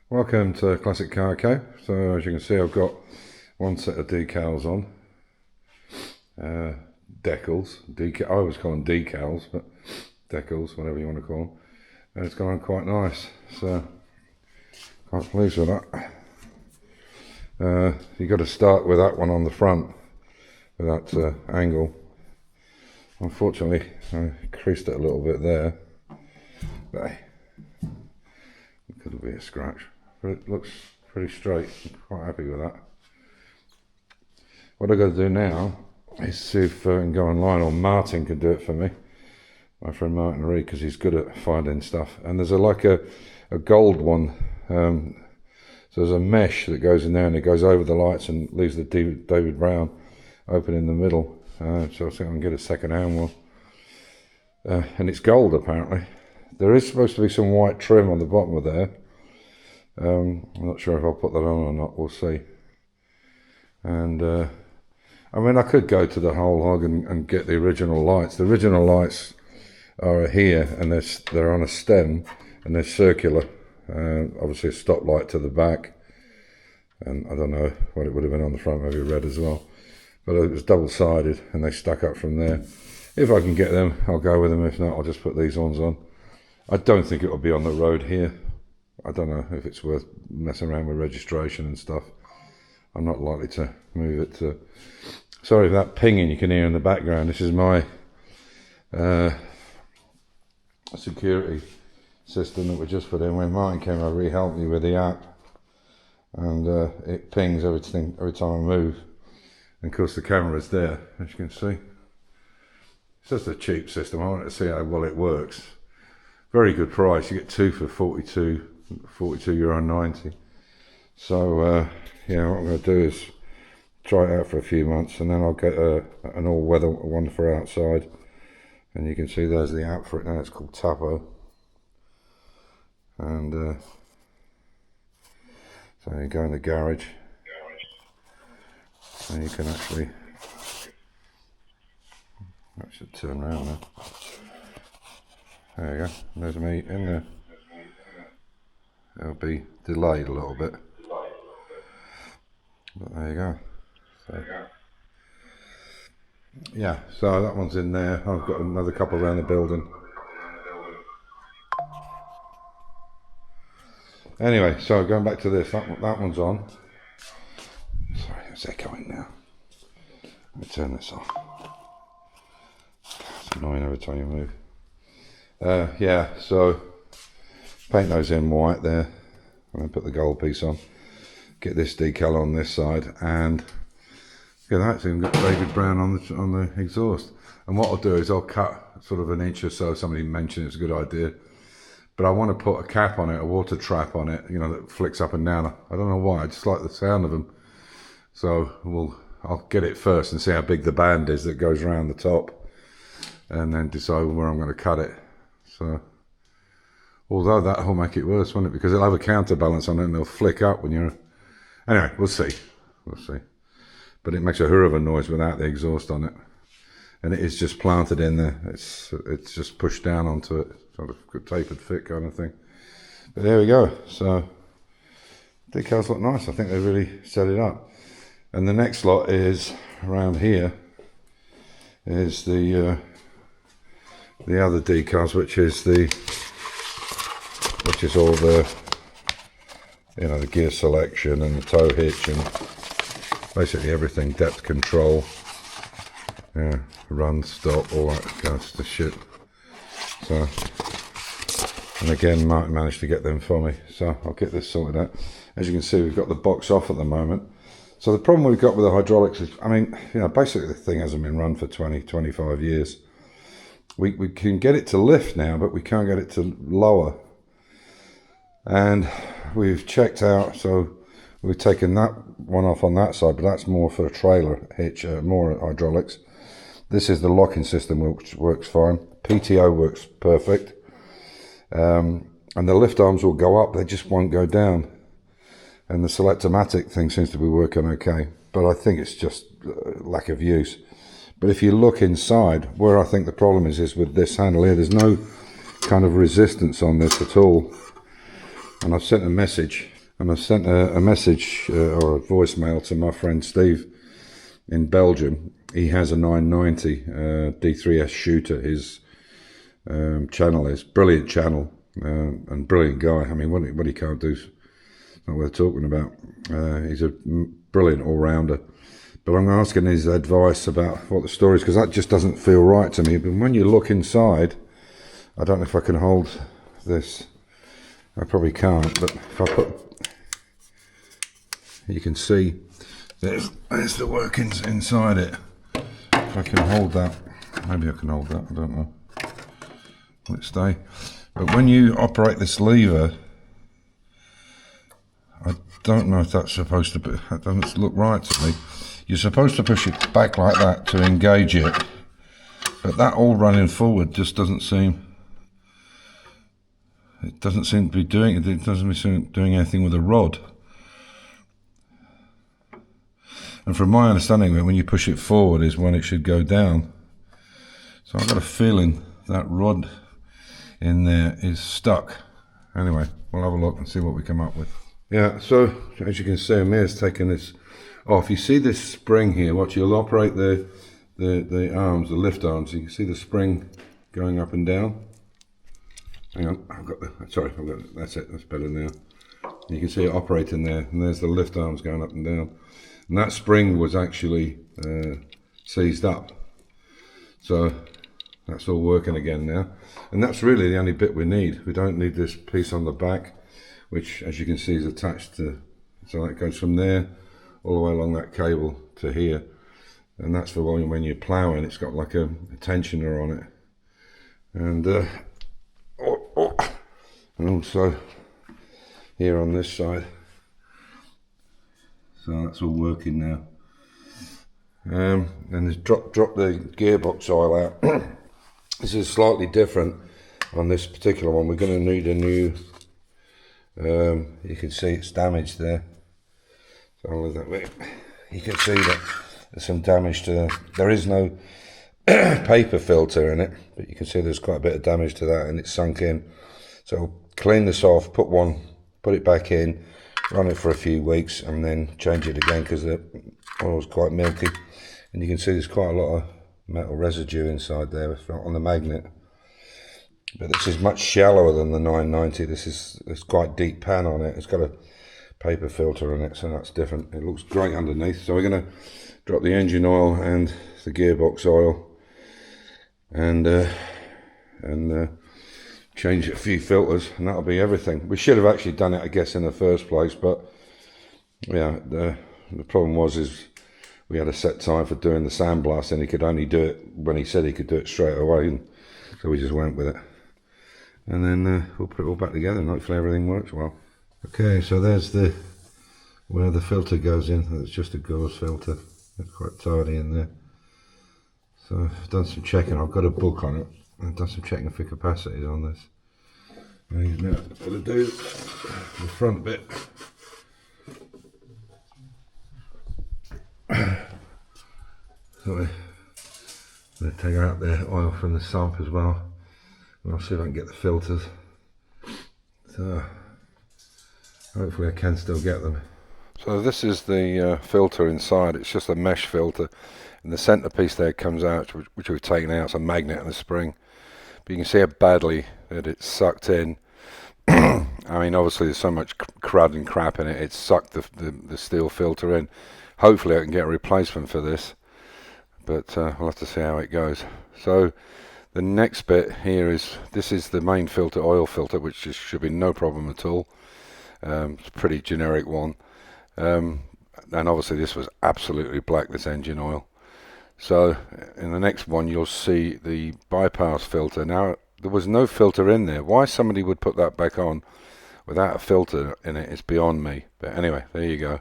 Welcome to Classic Car Co. So as you can see, I've got one set of decals on. Decals. I always call them decals, but decals, whatever you want to call them. And it's gone on quite nice. So quite pleased with that. You've got to start with that one on the front, with that angle. Unfortunately, I creased it a little bit there. But it could be a scratch. But it looks pretty straight. I'm quite happy with that. What I've got to do now is see if I can go online, or Martin can do it for me. My friend Martin Reed, because he's good at finding stuff. And there's a gold one. So there's a mesh that goes in there and it goes over the lights and leaves the David Brown open in the middle. So I think I can get a second hand one. And it's gold apparently. There is supposed to be some white trim on the bottom of there. I'm not sure if I'll put that on or not, we'll see. And I mean, I could go to the whole hog and get the original lights. The original lights are here, and they're on a stem, and they're circular. Obviously a stoplight to the back, and I don't know what it would have been on the front, maybe red as well. But it was double-sided, and they stuck up from there. If I can get them, I'll go with them. If not, I'll just put these ones on. I don't think it will be on the road here. I don't know if it's worth messing around with registration and stuff. I'm not likely to move it to... Sorry for that pinging you can hear in the background. This is my security system that we just put in. When Martin came over, he helped me with the app. And it pings every time I move. And of course the camera's there, as you can see. It's just a cheap system. I wanted to see how well it works. Very good price. You get two for €42.90. So yeah, what I'm going to do is try it out for a few months, and then I'll get an all-weather one for outside. And you can see there's the app for it now. It's called Tapo. And so you go in the garage, and you can actually that should turn around now. There you go, there's me in there. It'll be delayed a little bit, but there you go. So, yeah, so that one's in there. I've got another couple around the building. Anyway, so going back to this, that one's on. Sorry, it's echoing now. Let me turn this off. It's annoying every time you move. Yeah, so paint those in white there, and then put the gold piece on. Get this decal on this side, and yeah, that's even got David Brown on the exhaust. And what I'll do is I'll cut sort of an inch or so. Somebody mentioned it's a good idea, but I want to put a cap on it, a water trap on it, you know, that flicks up and down. I don't know why, I just like the sound of them. So I'll get it first and see how big the band is that goes around the top, and then decide where I'm going to cut it. So, although that will make it worse, won't it? Because it'll have a counterbalance on it and it'll flick up when you're... Anyway, we'll see. We'll see. But it makes a hurrah of a noise without the exhaust on it. And it is just planted in there. It's just pushed down onto it. Sort of tapered fit kind of thing. But there we go. So, decals look nice. I think they really set it up. And the next lot is around here. Is the other decals, which is all the, you know, the gear selection and the tow hitch and basically everything, depth control, yeah, run, stop, all that kind of shit. So, and again, Martin managed to get them for me, so I'll get this sorted out. As you can see, we've got the box off at the moment. So the problem we've got with the hydraulics is, I mean, you know, basically the thing hasn't been run for 25 years. We can get it to lift now, but we can't get it to lower. And we've checked out, so we've taken that one off on that side, but that's more for a trailer hitch, more hydraulics. This is the locking system, which works fine. PTO works perfect. And the lift arms will go up, they just won't go down. And the Select-O-Matic thing seems to be working okay, but I think it's just lack of use. But if you look inside, where I think the problem is with this handle here, there's no kind of resistance on this at all. And I've sent a message And I sent a message or a voicemail to my friend Steve in Belgium. He has a 990 D3S shooter. His channel is brilliant channel and brilliant guy. I mean, what he can't do is not worth talking about. He's a brilliant all-rounder. But I'm asking his advice about what the story is, because that just doesn't feel right to me. But when you look inside, I don't know if I can hold this. I probably can't, but if I put, you can see there's the workings inside it. If I can hold that, maybe I can hold that, I don't know. Will it stay? But when you operate this lever, I don't know if that's supposed to be, that doesn't look right to me. You're supposed to push it back like that to engage it, but that all running forward just doesn't seem, it doesn't seem to be doing it. It doesn't seem to be doing anything with the rod. And from my understanding, when you push it forward is when it should go down. So I've got a feeling that rod in there is stuck. Anyway, we'll have a look and see what we come up with. Yeah, so as you can see, Amir's taken this off. You see this spring here. Watch, you'll operate the arms, the lift arms. You can see the spring going up and down. Hang on, I've got that's it, that's better now. You can see it operating there, and there's the lift arms going up and down. And that spring was actually seized up. So that's all working again now. And that's really the only bit we need. We don't need this piece on the back, which as you can see is attached to, so that goes from there all the way along that cable to here. And that's for when you're ploughing, it's got like a tensioner on it. And, and also here on this side. So that's all working now. And there's drop the gearbox oil out. This is slightly different on this particular one. We're going to need a new, you can see it's damaged there. So I'll leave that way. You can see that there's some damage to, there is no paper filter in it, but you can see there's quite a bit of damage to that and it's sunk in. So clean this off, put it back in, run it for a few weeks and then change it again because the oil's quite milky. And you can see there's quite a lot of metal residue inside there on the magnet. But this is much shallower than the 990. There's quite deep pan on it. It's got a paper filter in it, so that's different. It looks great underneath. So we're going to drop the engine oil and the gearbox oil and change a few filters, and that'll be everything. We should have actually done it, I guess, in the first place, but yeah, the problem is we had a set time for doing the sandblast, and he could only do it when he said he could do it straight away, and so we just went with it. And then we'll put it all back together, and hopefully everything works well. Okay, so there's where the filter goes in. It's just a gauze filter. It's quite tidy in there. So I've done some checking. I've got a book on it. I've done some checking for capacities on this. And now I've got to do the front bit. So we're going to take out the oil from the sump as well. And I'll see if I can get the filters. So hopefully I can still get them. So this is the filter inside. It's just a mesh filter. And the centerpiece there comes out, which we've taken out. It's a magnet and a spring. But you can see how badly that it's sucked in. I mean, obviously there's so much crud and crap in it. It's sucked the steel filter in. Hopefully I can get a replacement for this. But we'll have to see how it goes. So the next bit here this is the main filter, oil filter, which should be no problem at all. It's a pretty generic one. And obviously this was absolutely black, this engine oil. So in the next one you'll see the bypass filter. Now there was no filter in there. Why somebody would put that back on without a filter in it is beyond me. But anyway, there you go.